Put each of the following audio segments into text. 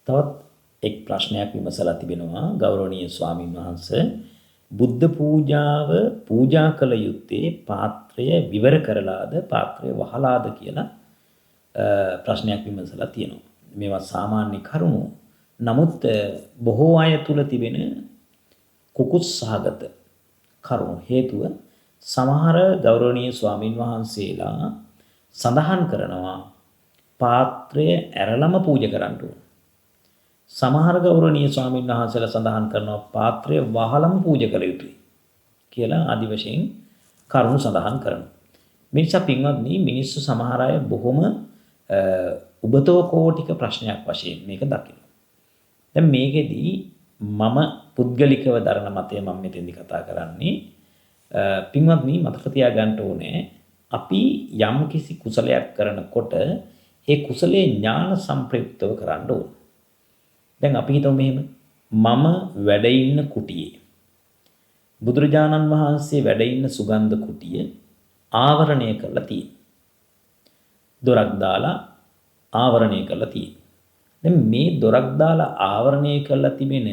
තවත් එක් ප්‍රශ්නයක් විමසලා තිබෙනවා ගෞරවනීය ස්වාමින් වහන්සේ බුද්ධ පූජාව පූජා කළ යුත්තේ පාත්‍රය විවර කරලාද පාත්‍රය වහලාද කියලා ප්‍රශ්නයක් විමසලා තියෙනවා. මේවා සාමාන්‍ය කරුණු. නමුත් බොහෝ අය තුල තිබෙන කුකුස් සහගත කරුණු හේතුව සමහර ගෞරවනීය ස්වාමින් වහන්සේලා සඳහන් කරනවා පාත්‍රය ඇරලම පූජා කරන්න ඕන. සමහර ගෞරවනීය ස්වාමීන් වහන්සේලා සඳහන් කරනවා පාත්‍රය වහලම පූජා කළ යුතුයි කියලා ආදි වශයෙන් කරුණු සඳහන් කරනවා. මේ නිසා පින්වත්නි මිනිස්සු සමහර අය බොහොම උබතෝ කෝටික ප්‍රශ්නයක් වශයෙන් මේක දකිනවා. දැන් මේකෙදී මම පුද්ගලිකව දරන මතය මම මෙතෙන්දි කතා කරන්නේ පින්වත්නි මතක තියාගන්න ඕනේ අපි යම් කිසි කුසලයක් කරනකොට ඒ කුසලයේ ඥාන සම්ප්‍රයුක්තව කරන්න ඕන. දැන් අපි හිතමු මෙහෙම මම වැඩ ඉන්න කුටියේ බුදුරජාණන් වහන්සේ වැඩ ඉන්න සුගන්ධ කුටිය ආවරණය කරලා තියෙනවා. දොරක් දාලා ආවරණය කරලා තියෙනවා. දැන් මේ දොරක් දාලා ආවරණය කරලා තිබෙන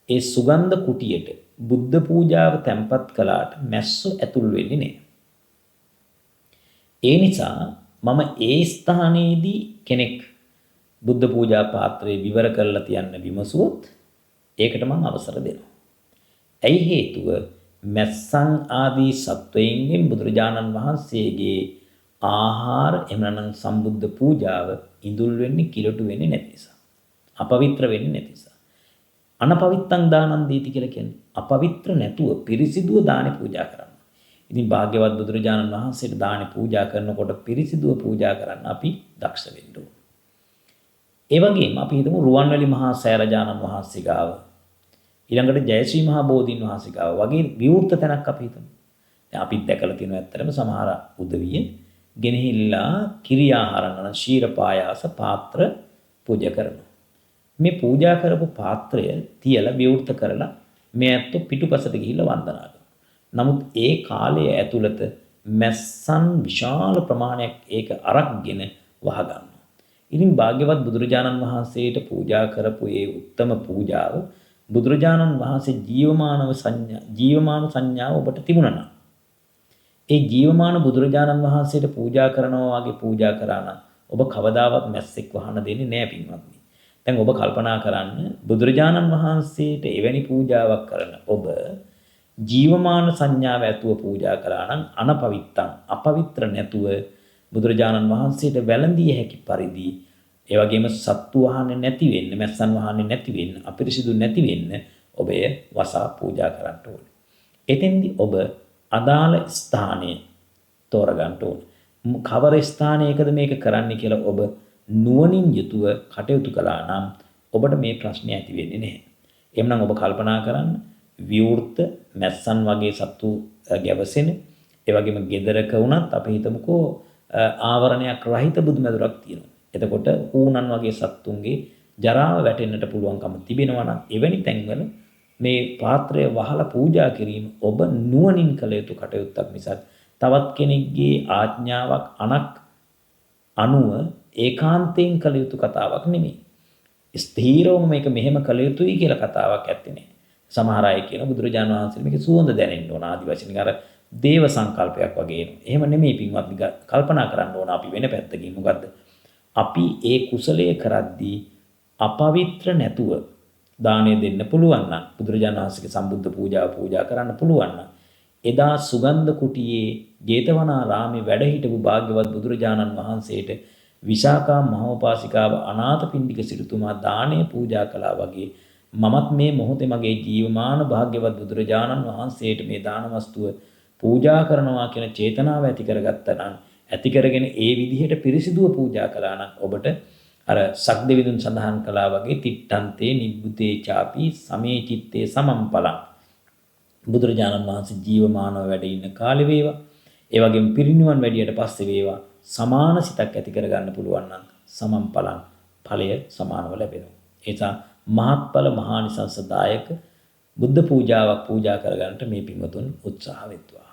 ඒ සුගන්ධ කුටියට බුද්ධ පූජාව තැන්පත් කළාට මැස්සෝ ඇතුල් වෙන්නේ නැහැ. ඒ නිසා මම ඒ ස්ථානයේදී කෙනෙක් බුද්ධ පූජා පාත්‍රය විවර කරලා තියන්න විමසුවොත් ඒකට මම අවසර දෙනවා. ඇයි හේතුව මැස්සන් ආදී සත්වයින්ගෙන් බුදුරජාණන් වහන්සේගේ ආහාර එහෙම නැත්නම් සම්බුද්ධ පූජාව ඉඳුල් වෙන්නේ කිලොටු වෙන්නේ නැති නිසා. අපවිත්‍ර වෙන්නේ නැති නිසා. අනපවිත්තං දානං දීති කියලා කියන්නේ අපවිත්‍ර නැතුව පිරිසිදුව දානේ පූජා කරන්න. ඉතින් භාග්‍යවත් බුදුරජාණන් වහන්සේට දානේ පූජා කරනකොට පිරිසිදුව පූජා කරන්න අපි දක්ෂ වෙන්න ඕන. ඒ වගේම අපි හිතමු රුවන්වැලි මහා සෑරජානන් වහන්සේ ගාව ඊළඟට ජයශ්‍රී මහා බෝධීන් වහන්සේ ගාව වගේ විවෘත තැනක් අපි හිතමු. දැන් අපි දැකලා තියෙනවා ඇත්තටම සමහර උදවිය ගෙනහිල්ලා කිරියාහරණ ශීර පායාස පාත්‍ර පූජා කරනවා. මේ පූජා කරපු පාත්‍රය තියලා විවෘත කරලා මේ ඇත්තෝ පිටුපසට ගිහිල්ලා වන්දනා කරනවා. නමුත් ඒ කාලය ඇතුළත මැස්සන් විශාල ප්‍රමාණයක් ඒක අරක්ගෙන වහගන්නවා. ඉතින් භාග්‍යවත් බුදුරජාණන් වහන්සේට පූජා කරපු ඒ උත්තම පූජාව බුදුරජාණන් වහන්සේ ජීවමාන සංඥාව ඔබට තිබුණා නම් ඒ ජීවමාන බුදුරජාණන් වහන්සේට පූජා කරනවා වගේ පූජා කරා නම් ඔබ කවදාවත් මැස්සෙක් වහන්න දෙන්නේ නැහැ පින්වත්නි. දැන් ඔබ කල්පනා කරන්න බුදුරජාණන් වහන්සේට එවැනි පූජාවක් කරන ඔබ ජීවමාන සංඥාව ඇතුව පූජා කරා නම් අනපවිත්තං අපවිත්‍ර නැතුව බුදුරජාණන් වහන්සේට වැළඳිය හැකි පරිදි ඒ වගේම සත්තු වහන්නේ නැති වෙන්න මැස්සන් වහන්නේ නැති වෙන්න අපිරිසිදු නැති වෙන්න ඔබ වසා පූජා කරන්න ඕනේ. එතෙන්දී ඔබ අදාළ ස්ථානය තෝරගන්න ඕනේ. කවර ස්ථානයකද මේක කරන්න කියලා ඔබ නුවණින් යුතුව කටයුතු කළා නම් ඔබට මේ ප්‍රශ්නේ ඇති වෙන්නේ නැහැ. එhmenan ඔබ කල්පනා කරන්න විවෘත මැස්සන් වගේ සත්තු ගැවසෙන ඒ වගේම ගෙදරක වුණත් අපි හිතමුකෝ ආවරණයක් රහිත බුදුමැදුරක් තියෙනවා. එතකොට ඌනන් වගේ සත්තුන්ගේ ජරාව වැටෙන්නට පුළුවන්කම තිබෙනවා නම් එවැනි තැන්වල මේ පාත්‍රය වහලා පූජා කිරීම ඔබ නුවණින් කළ යුතු කටයුත්තක් මිසක් තවත් කෙනෙක්ගේ ආඥාවක් අනුව ඒකාන්තයෙන් කළ යුතු කතාවක් නෙමෙයි. ස්ථීරවම මේක මෙහෙම කළ යුතුයි කියලා කතාවක් ඇත්තේ නෑ. සමහර අය කියන බුදුරජාණන් වහන්සේ මේක සුවඳ දැනෙන්න ඕන ආදි වශයෙන් අර දේව සංකල්පයක් වගේ එනවා. එහෙම නෙමෙයි පින්වත්නි කල්පනා කරන්න ඕන අපි වෙන පැත්තකින් මොකද්ද? අපි ඒ කුසලයේ කරද්දී අපවිත්‍ර නැතුව දාණය දෙන්න පුළුවන් නම් බුදුරජාණන් වහන්සේගේ සම්බුද්ධ පූජාව පූජා කරන්න පුළුවන් නම් එදා සුගන්ධ කුටියේ ජේතවනාරාමේ වැඩ හිටපු භාග්‍යවත් බුදුරජාණන් වහන්සේට විශාකා මහෝපාසිකාව අනාථපිණ්ඩික සිටුතුමා දාණය පූජා කළා වගේ මමත් මේ මොහොතේ මගේ ජීවමාන භාග්‍යවත් බුදුරජාණන් වහන්සේට මේ දාන වස්තුව පූජා කරනවා කියන චේතනාව ඇති කරගත්තා නම් ඇති කරගෙන ඒ විදිහට පිරිසිදුව පූජා කළා නම් ඔබට අර සක්දෙවිඳුන් සඳහන් කළා වගේ තිට්ඨන්තේ නිබ්බුතේ චාපි සමේ චිත්තේ සමම්පලං බුදුරජාණන් වහන්සේ ජීවමානව වැඩ ඉන්න කාලේ වේවා ඒ වගේම පිරිනිවන් වැඩියට පස්සේ වේවා සමාන සිතක් ඇති කරගන්න පුළුවන් නම් සමම්පලං ඵලය සමානව ලැබෙනවා. ඒ නිසා මහත්ඵල මහානිසංසදායක බුද්ධ පූජාවක් පූජා කරගන්නට මේ පින්වතුන් උත්සාහ වෙත්වා.